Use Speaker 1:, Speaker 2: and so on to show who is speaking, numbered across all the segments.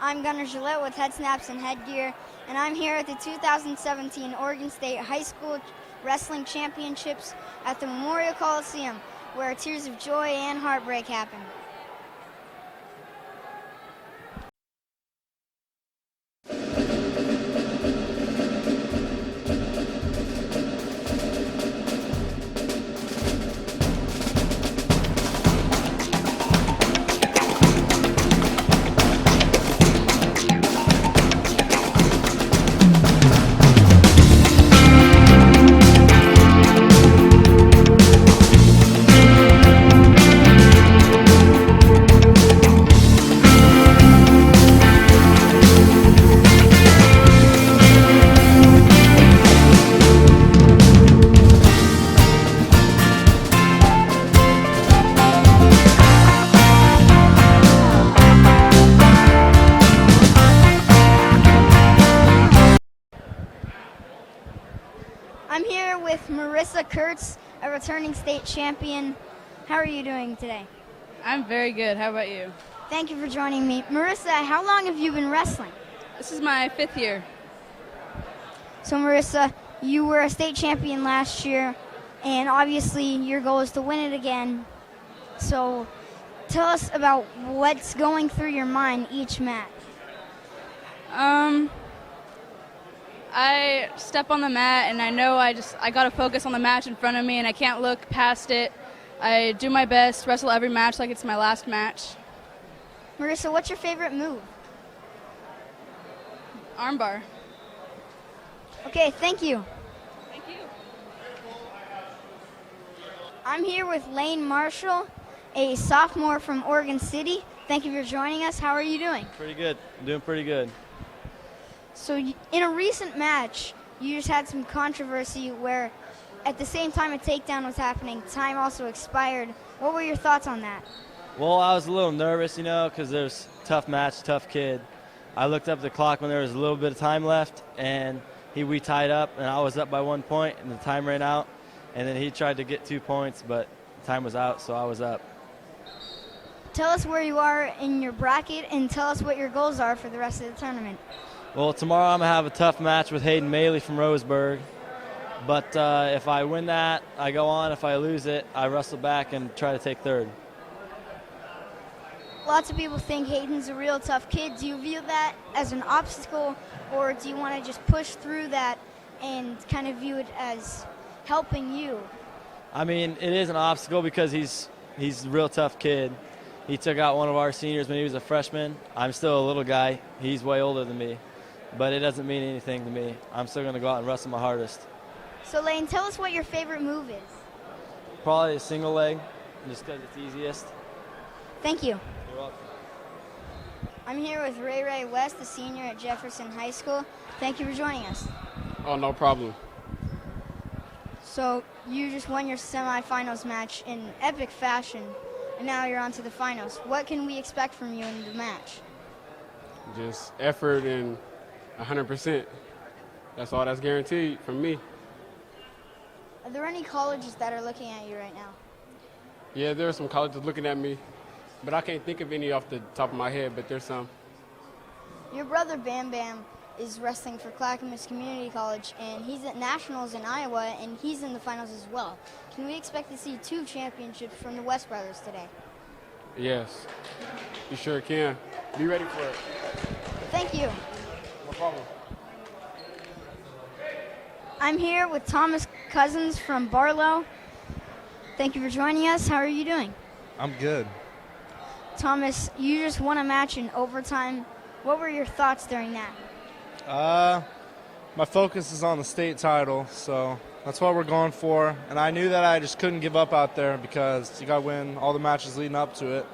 Speaker 1: I'm Gunnar Gillette with Head Snaps and Headgear, and I'm here at the 2017 Oregon State High School Wrestling Championships at the Memorial Coliseum, where tears of joy and heartbreak happen. I'm here with Marissa Kurtz, a returning state champion. How are you doing today?
Speaker 2: I'm very good. How about you?
Speaker 1: Thank you for joining me. Marissa, how long have you been wrestling?
Speaker 2: This is my 5th year.
Speaker 1: So Marissa, you were a state champion last year, and obviously your goal is to win it again. So tell us about what's going through your mind each match.
Speaker 2: I step on the mat and I know I got to focus on the match in front of me and I can't look past it. I do my best, wrestle every match like it's my last match.
Speaker 1: Marissa, what's your favorite move?
Speaker 2: Armbar.
Speaker 1: Okay, thank you.
Speaker 2: Thank you.
Speaker 1: I'm here with Lane Marshall, a sophomore from Oregon City. Thank you for joining us. How are you doing?
Speaker 3: Pretty good. I'm doing pretty good.
Speaker 1: So in a recent match, you just had some controversy where at the same time a takedown was happening, time also expired. What were your thoughts on that?
Speaker 3: Well, I was a little nervous, because there's tough match, tough kid. I looked up the clock when there was a little bit of time left, and we tied up, and I was up by 1 point, and the time ran out. And then he tried to get 2 points, but the time was out, so I was up.
Speaker 1: Tell us where you are in your bracket, and tell us what your goals are for the rest of the tournament.
Speaker 3: Well, tomorrow I'm going to have a tough match with Hayden Maley from Roseburg. But if I win that, I go on. If I lose it, I wrestle back and try to take third.
Speaker 1: Lots of people think Hayden's a real tough kid. Do you view that as an obstacle, or do you want to just push through that and kind of view it as helping you?
Speaker 3: I mean, it is an obstacle because he's a real tough kid. He took out one of our seniors when he was a freshman. I'm still a little guy. He's way older than me. But it doesn't mean anything to me. I'm still going to go out and wrestle my hardest.
Speaker 1: So Lane, tell us what your favorite move is.
Speaker 3: Probably a single leg, just because it's easiest.
Speaker 1: Thank you.
Speaker 3: You're welcome.
Speaker 1: I'm here with Ray West, a senior at Jefferson High School. Thank you for joining us.
Speaker 4: Oh, no problem.
Speaker 1: So you just won your semifinals match in epic fashion, and now you're on to the finals. What can we expect from you in the match?
Speaker 4: Just effort and 100%. That's all that's guaranteed from me.
Speaker 1: Are there any colleges that are looking at you right now?
Speaker 4: Yeah, there are some colleges looking at me, but I can't think of any off the top of my head, but there's some.
Speaker 1: Your brother Bam Bam is wrestling for Clackamas Community College, and he's at Nationals in Iowa, and he's in the finals as well. Can we expect to see 2 championships from the West brothers today?
Speaker 4: Yes, you sure can. Be ready for it.
Speaker 1: Thank you.
Speaker 4: No problem.
Speaker 1: I'm here with Thomas Cousins from Barlow. Thank you for joining us. How are you doing?
Speaker 5: I'm good.
Speaker 1: Thomas, you just won a match in overtime. What were your thoughts during that?
Speaker 5: My focus is on the state title, so that's what we're going for. And I knew that I just couldn't give up out there because you got to win all the matches leading up to it.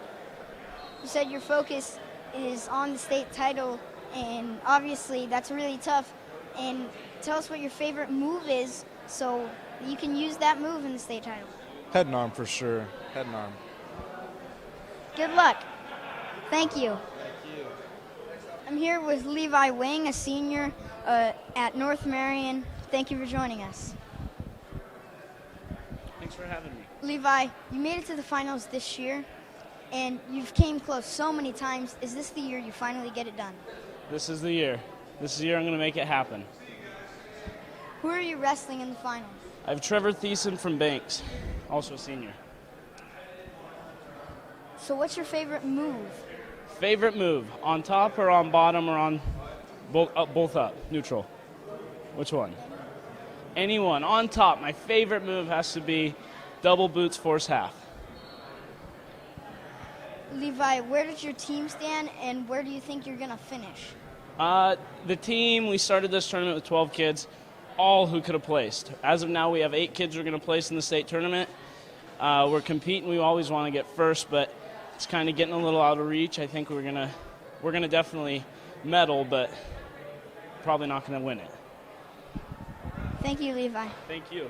Speaker 1: You said your focus is on the state title, and obviously that's really tough. And tell us what your favorite move is so you can use that move in the state title.
Speaker 5: Head and arm for sure. Head and arm.
Speaker 1: Good luck. Thank you.
Speaker 3: Thank you.
Speaker 1: I'm here with Levi Wing, a senior at North Marion. Thank you for joining us.
Speaker 6: Thanks for having me.
Speaker 1: Levi, you made it to the finals this year, and you've came close so many times. Is this the year you finally get it done?
Speaker 6: This is the year. This is the year I'm going to make it happen.
Speaker 1: Who are you wrestling in the final?
Speaker 6: I have Trevor Thiessen from Banks, also a senior.
Speaker 1: So what's your favorite move?
Speaker 6: Favorite move, on top or on bottom or on both up, neutral? Which one? Anyone. On top, my favorite move has to be double boots force half.
Speaker 1: Levi, where does your team stand, and where do you think you're going to finish?
Speaker 6: The team, we started this tournament with 12 kids, all who could have placed. As of now, we have 8 kids who are going to place in the state tournament. We're competing. We always want to get first, but it's kind of getting a little out of reach. I think we're gonna definitely medal, but probably not going to win it.
Speaker 1: Thank you, Levi.
Speaker 6: Thank you.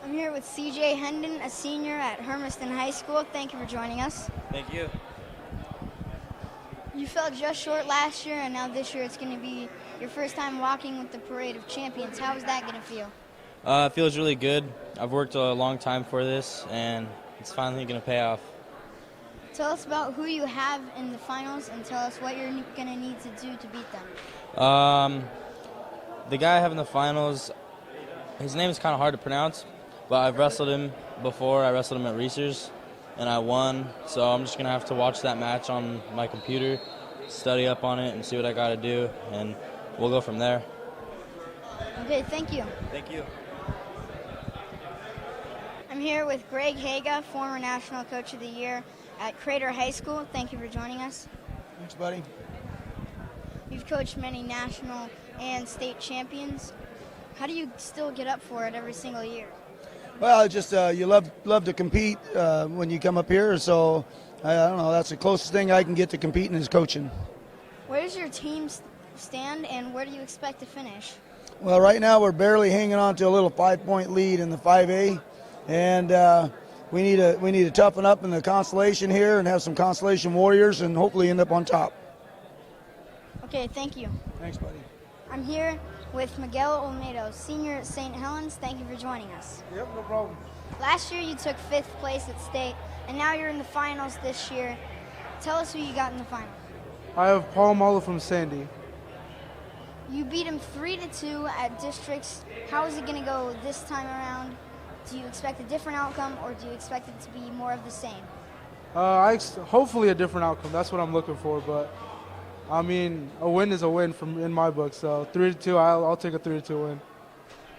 Speaker 1: I'm here with CJ Hendon, a senior at Hermiston High School. Thank you for joining us.
Speaker 7: Thank you.
Speaker 1: You fell just short last year, and now this year it's going to be your first time walking with the Parade of Champions. How is that going to feel?
Speaker 7: It feels really good. I've worked a long time for this, and it's finally going to pay off.
Speaker 1: Tell us about who you have in the finals, and tell us what you're going to need to do to beat them.
Speaker 7: The guy I have in the finals, his name is kind of hard to pronounce, but I've wrestled him before. I wrestled him at Reese's, and I won. So I'm just going to have to watch that match on my computer, study up on it, and see what I got to do, and we'll go from there.
Speaker 1: Okay, thank you.
Speaker 7: Thank you.
Speaker 1: I'm here with Greg Haga, former National Coach of the Year at Crater High School. Thank you for joining us.
Speaker 8: Thanks, buddy.
Speaker 1: You've coached many national and state champions. How do you still get up for it every single year?
Speaker 8: Well, just you love to compete when you come up here, so I don't know. That's the closest thing I can get to competing is coaching.
Speaker 1: Where does your team stand, and where do you expect to finish?
Speaker 8: Well, right now we're barely hanging on to a little 5-point lead in the 5A, and we need to toughen up in the constellation here and have some constellation warriors, and hopefully end up on top.
Speaker 1: Okay, thank you.
Speaker 8: Thanks, buddy.
Speaker 1: I'm here with Miguel Olmedo, senior at St. Helens. Thank you for joining us.
Speaker 8: Yep, no problem.
Speaker 1: Last year you took 5th place at state, and now you're in the finals this year. Tell us who you got in the final.
Speaker 5: I have Paul Muller from Sandy.
Speaker 1: You beat him 3-2 at districts. How is it going to go this time around? Do you expect a different outcome, or do you expect it to be more of the same?
Speaker 5: Hopefully a different outcome. That's what I'm looking for. But I mean, a win is a win in my book. So 3-2, I'll take a 3-2 win.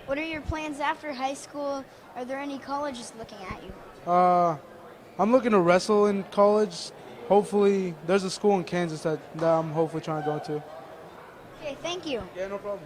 Speaker 1: What are your plans after high school? Are there any colleges looking at you?
Speaker 5: I'm looking to wrestle in college. Hopefully, there's a school in Kansas that I'm hopefully trying to go to.
Speaker 1: Okay, thank you.
Speaker 5: Yeah, no problem.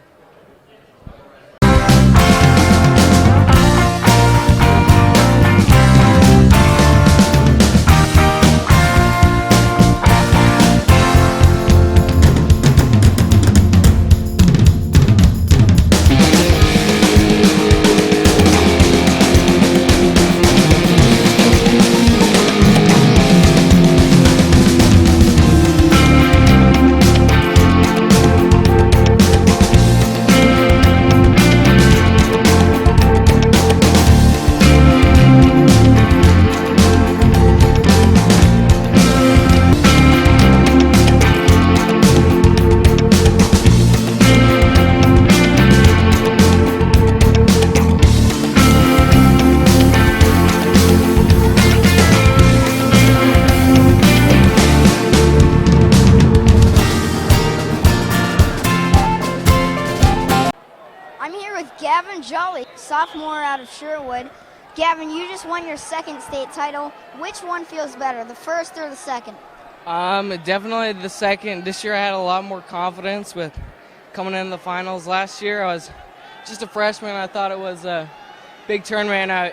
Speaker 1: Gavin Jolly, sophomore out of Sherwood. Gavin, you just won your 2nd state title. Which one feels better, the first or the second?
Speaker 9: Definitely the second. This year I had a lot more confidence with coming in the finals. Last year I was just a freshman. I thought it was a big tournament. I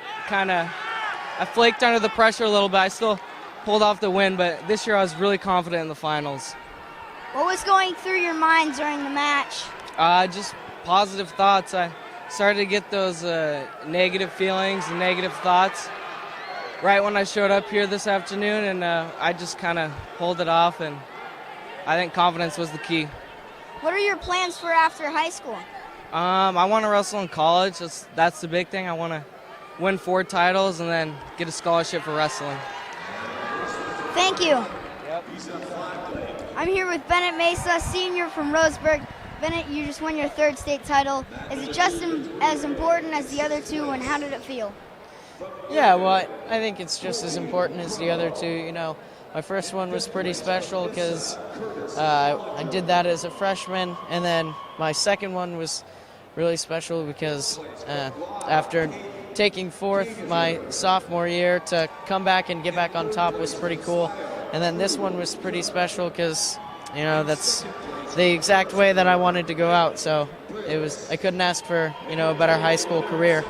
Speaker 9: flaked under the pressure a little bit. I still pulled off the win, but this year I was really confident in the finals.
Speaker 1: What was going through your mind during the match?
Speaker 9: Just positive thoughts. I started to get those negative feelings and negative thoughts right when I showed up here this afternoon, and I just kind of pulled it off, and I think confidence was the key.
Speaker 1: What are your plans for after high school?
Speaker 9: I want to wrestle in college. That's the big thing. I want to win 4 titles and then get a scholarship for wrestling.
Speaker 1: Thank you. I'm here with Bennett Mesa, senior from Roseburg. Bennett, you just won your third state title. Is it just as important as the other two, and how did it feel?
Speaker 9: Yeah, well, I think it's just as important as the other two. You know, my first one was pretty special because I did that as a freshman, and then my second one was really special because after taking fourth my sophomore year, to come back and get back on top was pretty cool. And then this one was pretty special because, you know, that's the exact way that I wanted to go out. So I couldn't ask for, you know, a better high school career.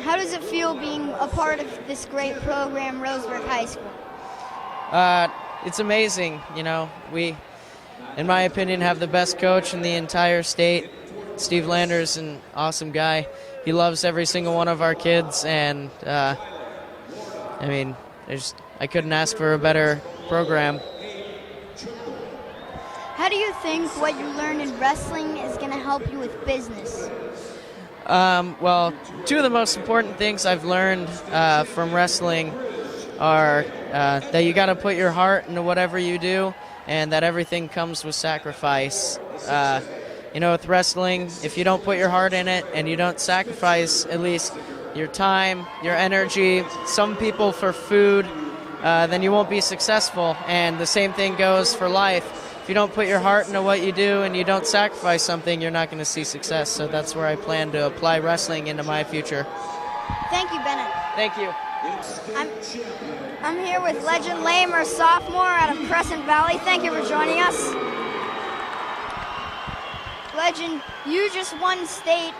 Speaker 1: How does it feel being a part of this great program, Roseburg High School?
Speaker 9: It's amazing. You know, we, in my opinion, have the best coach in the entire state. Steve Lander's an awesome guy. He loves every single one of our kids, and I mean, I couldn't ask for a better program.
Speaker 1: How do you think what you learned in wrestling is going to help you with business?
Speaker 9: Well, two of the most important things I've learned from wrestling are that you got to put your heart into whatever you do, and that everything comes with sacrifice. You know, with wrestling, if you don't put your heart in it and you don't sacrifice at least your time, your energy, some people for food, then you won't be successful. And the same thing goes for life. If you don't put your heart into what you do and you don't sacrifice something, you're not going to see success. So that's where I plan to apply wrestling into my future.
Speaker 1: Thank you, Bennett.
Speaker 9: Thank you.
Speaker 1: I'm here with Legend Lamer, sophomore out of Crescent Valley. Thank you for joining us. Legend, you just won state,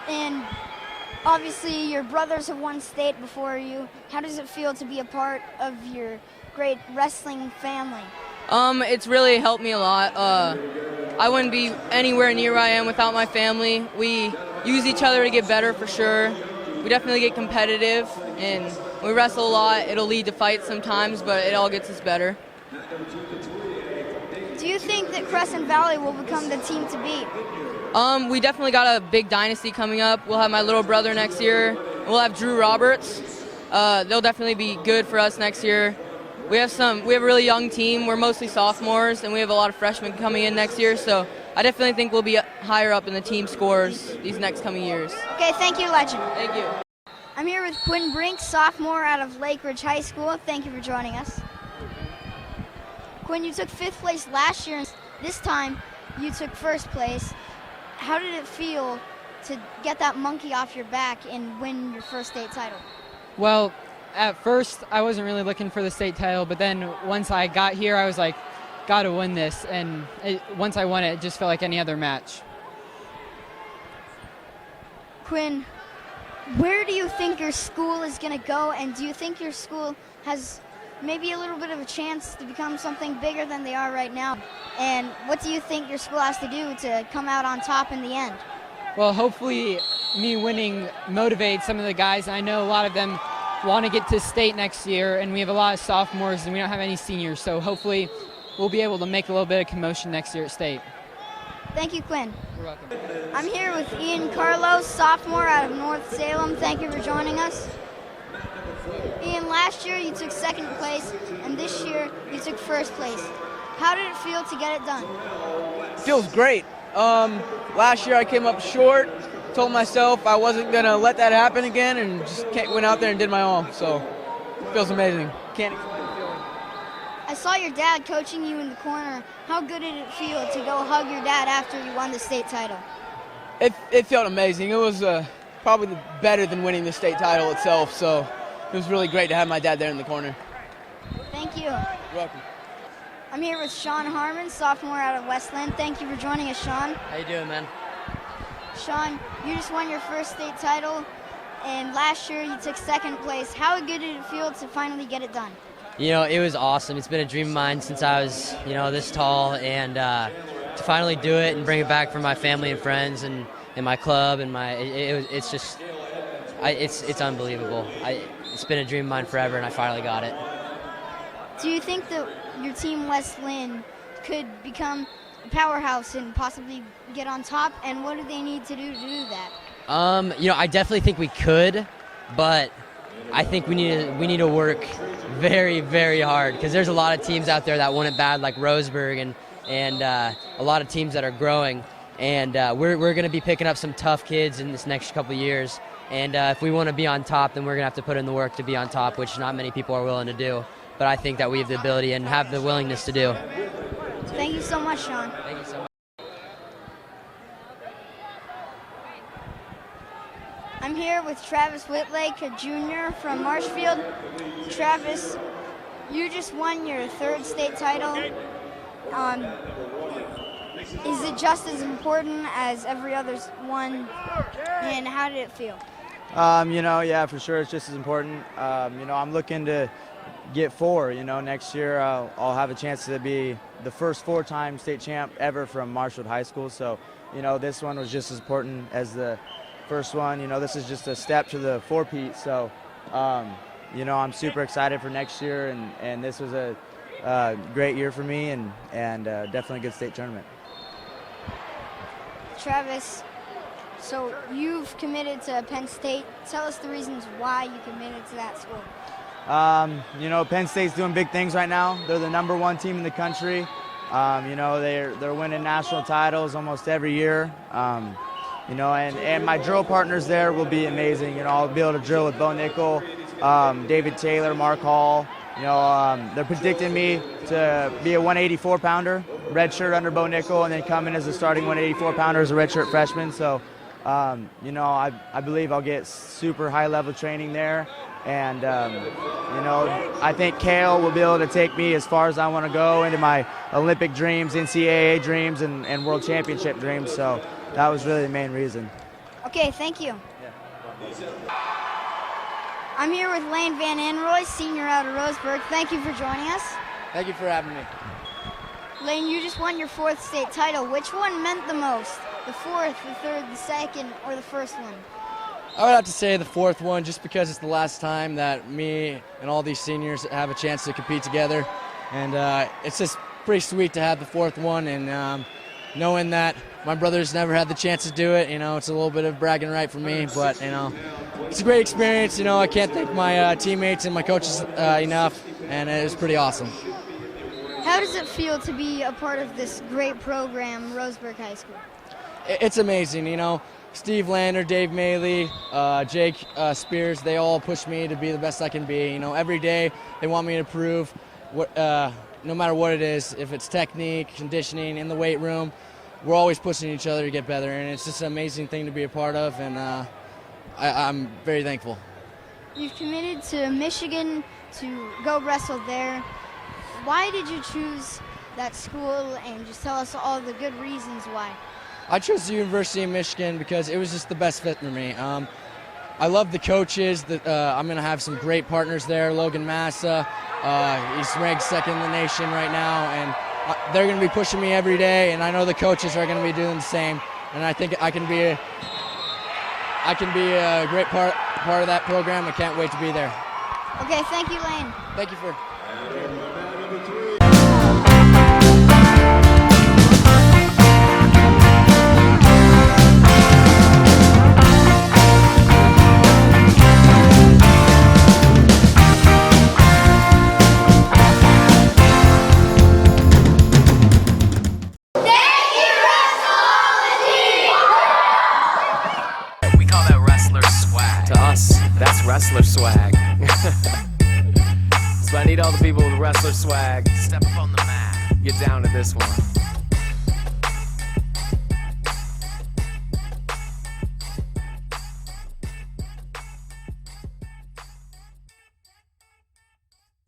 Speaker 1: and obviously your brothers have won state before you. How does it feel to be a part of your great wrestling family?
Speaker 10: It's really helped me a lot. I wouldn't be anywhere near where I am without my family. We use each other to get better for sure. We definitely get competitive, and when we wrestle a lot, it'll lead to fights sometimes, but it all gets us better.
Speaker 1: Do you think that Crescent Valley will become the team to beat?
Speaker 10: We definitely got a big dynasty coming up. We'll have my little brother next year. We'll have Drew Roberts. They'll definitely be good for us next year. We have a really young team. We're mostly sophomores, and we have a lot of freshmen coming in next year, so I definitely think we'll be higher up in the team scores these next coming years.
Speaker 1: Okay, thank you, Legend.
Speaker 10: Thank you.
Speaker 1: I'm here with Quinn Brink, sophomore out of Lake Ridge High School. Thank you for joining us. Quinn, you took 5th place last year, and this time you took 1st place. How did it feel to get that monkey off your back and win your first state title?
Speaker 11: Well, at first I wasn't really looking for the state title, but then once I got here, I was like, gotta win this. And once I won it, it just felt like any other match.
Speaker 1: Quinn, where do you think your school is going to go, and do you think your school has maybe a little bit of a chance to become something bigger than they are right now? And what do you think your school has to do to come out on top in the end?
Speaker 11: Well, hopefully me winning motivates some of the guys. I know a lot of them want to get to state next year, and we have a lot of sophomores and we don't have any seniors, so hopefully we'll be able to make a little bit of commotion next year at state.
Speaker 1: Thank you, Quinn.
Speaker 11: You're welcome.
Speaker 1: I'm here with Ian Carlos, sophomore out of North Salem. Thank you for joining us. Ian, last year you took 2nd place, and this year you took 1st place. How did it feel to get it done?
Speaker 12: Feels great. Last year I came up short, told myself I wasn't going to let that happen again, and just went out there and did my all. So it feels amazing. Can't explain the feeling.
Speaker 1: I saw your dad coaching you in the corner. How good did it feel to go hug your dad after you won the state title?
Speaker 12: It felt amazing. It was probably better than winning the state title itself, so it was really great to have my dad there in the corner.
Speaker 1: Thank you.
Speaker 12: You're welcome.
Speaker 1: I'm here with Sean Harmon, sophomore out of Westland. Thank you for joining us, Sean.
Speaker 13: How you doing, man?
Speaker 1: Sean, you just won your 1st state title, and last year you took 2nd place. How good did it feel to finally get it done?
Speaker 13: You know, it was awesome. It's been a dream of mine since I was, this tall, and to finally do it and bring it back for my family and friends and my club and it's unbelievable. It's been a dream of mine forever, and I finally got it.
Speaker 1: Do you think that your team, West Lynn, could become a powerhouse and possibly get on top? And what do they need to do that?
Speaker 13: I definitely think we could, but I think we need to work very, very hard, because there's a lot of teams out there that want it bad, like Roseburg and a lot of teams that are growing. And we're going to be picking up some tough kids in this next couple of years. And if we want to be on top, then we're going to have to put in the work to be on top, which not many people are willing to do. But I think that we have the ability and have the willingness to do.
Speaker 1: Thank you so much, Sean.
Speaker 13: Thank you so much.
Speaker 1: I'm here with Travis Whitlake, a junior from Marshfield. Travis, you just won your 3rd state title. Is it just as important as every other's one, and how did it feel?
Speaker 14: Yeah, for sure, it's just as important. I'm looking to get 4. Next year I'll have a chance to be the first 4-time state champ ever from Marshfield High School. So, this one was just as important as the first one. This is just a step to the 4-peat. So, I'm super excited for next year, and this was a great year for me, and definitely a good state tournament.
Speaker 1: Travis, so you've committed to Penn State. Tell us the reasons why you committed to that school.
Speaker 14: Penn State's doing big things right now. They're the #1 team in the country. They're winning national titles almost every year. And my drill partners there will be amazing. I'll be able to drill with Bo Nickel, David Taylor, Mark Hall. They're predicting me to be a 184-pounder, redshirt under Bo Nickel, and then come in as a starting 184-pounder as a redshirt freshman. So, I believe I'll get super high-level training there. And, I think Kale will be able to take me as far as I want to go into my Olympic dreams, NCAA dreams, and World Championship dreams. So that was really the main reason.
Speaker 1: Okay, thank you. I'm here with Lane Van Anroy, senior out of Roseburg. Thank you for joining us.
Speaker 15: Thank you for having me.
Speaker 1: Lane, you just won your 4th state title. Which one meant the most? The 4th, the 3rd, the 2nd, or the 1st one?
Speaker 15: I would have to say the 4th one, just because it's the last time that me and all these seniors have a chance to compete together. And it's just pretty sweet to have the 4th one, and knowing that my brothers never had the chance to do it, it's a little bit of bragging right for me. But, it's a great experience. I can't thank my teammates and my coaches enough, and it was pretty awesome.
Speaker 1: How does it feel to be a part of this great program, Roseburg High School?
Speaker 15: It's amazing. Steve Lander, Dave Maley, Jake Spears, they all push me to be the best I can be. Every day they want me to prove no matter what it is, if it's technique, conditioning, in the weight room, we're always pushing each other to get better, and it's just an amazing thing to be a part of, and I'm very thankful.
Speaker 1: You've committed to Michigan to go wrestle there. Why did you choose that school, and just tell us all the good reasons why?
Speaker 15: I chose the University of Michigan because it was just the best fit for me. I love the coaches. I'm going to have some great partners there. Logan Massa, he's ranked 2nd in the nation right now, and they're going to be pushing me every day, and I know the coaches are going to be doing the same, and I think I can be a great part of that program. I can't wait to be there.
Speaker 1: Okay, thank you, Lane.
Speaker 15: Thank you for...
Speaker 16: That's wrestler swag. So I need all the people with wrestler swag. Step up on the mat. Get down to this one.